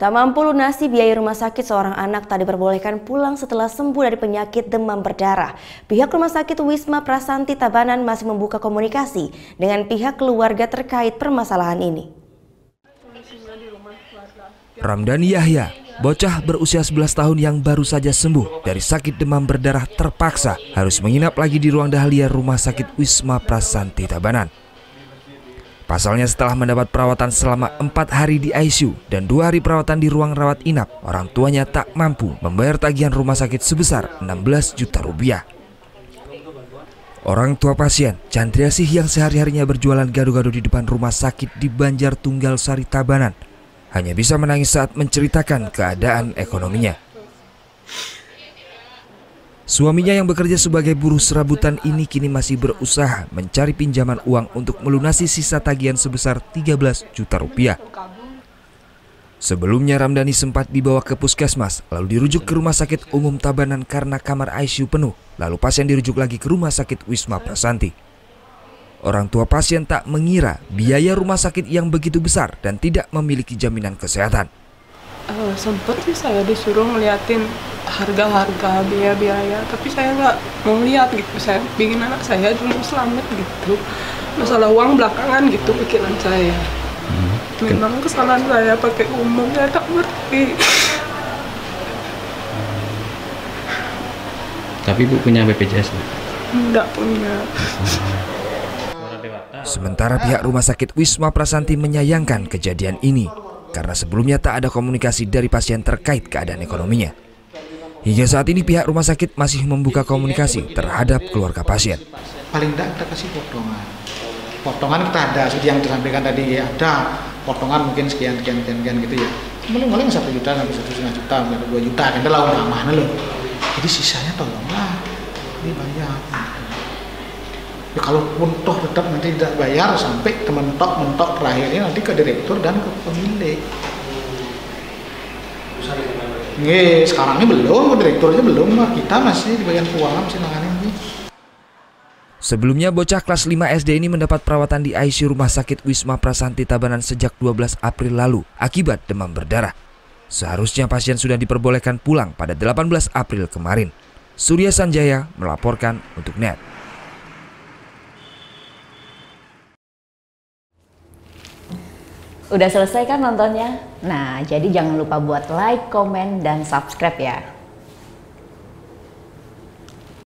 Tak mampu lunasi biaya rumah sakit, seorang anak tak diperbolehkan pulang setelah sembuh dari penyakit demam berdarah. Pihak Rumah Sakit Wisma Prasanti Tabanan masih membuka komunikasi dengan pihak keluarga terkait permasalahan ini. Ramdhani Yahya, bocah berusia 11 tahun yang baru saja sembuh dari sakit demam berdarah, terpaksa harus menginap lagi di ruang dahlia Rumah Sakit Wisma Prasanti Tabanan. Pasalnya setelah mendapat perawatan selama 4 hari di ICU dan 2 hari perawatan di ruang rawat inap, orang tuanya tak mampu membayar tagihan rumah sakit sebesar 16 juta rupiah. Orang tua pasien, Chandriasih, yang sehari-harinya berjualan gado-gado di depan rumah sakit di Banjar Tunggal Sari Tabanan, hanya bisa menangis saat menceritakan keadaan ekonominya. Suaminya yang bekerja sebagai buruh serabutan ini kini masih berusaha mencari pinjaman uang untuk melunasi sisa tagihan sebesar 13 juta rupiah. Sebelumnya Ramdhani sempat dibawa ke puskesmas, lalu dirujuk ke Rumah Sakit Umum Tabanan karena kamar ICU penuh, lalu pasien dirujuk lagi ke Rumah Sakit Wisma Prasanti. Orang tua pasien tak mengira biaya rumah sakit yang begitu besar dan tidak memiliki jaminan kesehatan. Sempet sih saya disuruh ngeliatin harga-harga biaya-biaya, tapi saya nggak mau lihat gitu. Saya ingin anak saya dulu selamat gitu. Masalah uang belakangan gitu pikiran saya. Memang kesalahan saya pakai umum, saya tak ngerti. Tapi Bu punya BPJS? Enggak punya. Sementara pihak Rumah Sakit Wisma Prasanti menyayangkan kejadian ini karena sebelumnya tak ada komunikasi dari pasien terkait keadaan ekonominya. Hingga saat ini pihak rumah sakit masih membuka komunikasi terhadap keluarga pasien. Paling tidak kita kasih potongan. Potongan kita ada, seperti yang disampaikan tadi, ada potongan mungkin sekian gitu ya. Paling 1 juta sampai 1,5 juta, 2 juta, kan lah umpamanya loh. Jadi sisanya tolonglah dibayar. Ya, kalaupun toh tetap nanti tidak bayar sampai mentok terakhirnya nanti ke direktur dan ke pemilik. Nggih, sekarang ini belum, direkturnya belum, kita masih di bagian keuangan masih nanganin ini. Sebelumnya bocah kelas 5 SD ini mendapat perawatan di ICU Rumah Sakit Wisma Prasanti Tabanan sejak 12 April lalu akibat demam berdarah. Seharusnya pasien sudah diperbolehkan pulang pada 18 April kemarin. Surya Sanjaya melaporkan untuk NET. Udah selesai kan nontonnya? Nah, jadi jangan lupa buat like, komen, dan subscribe ya.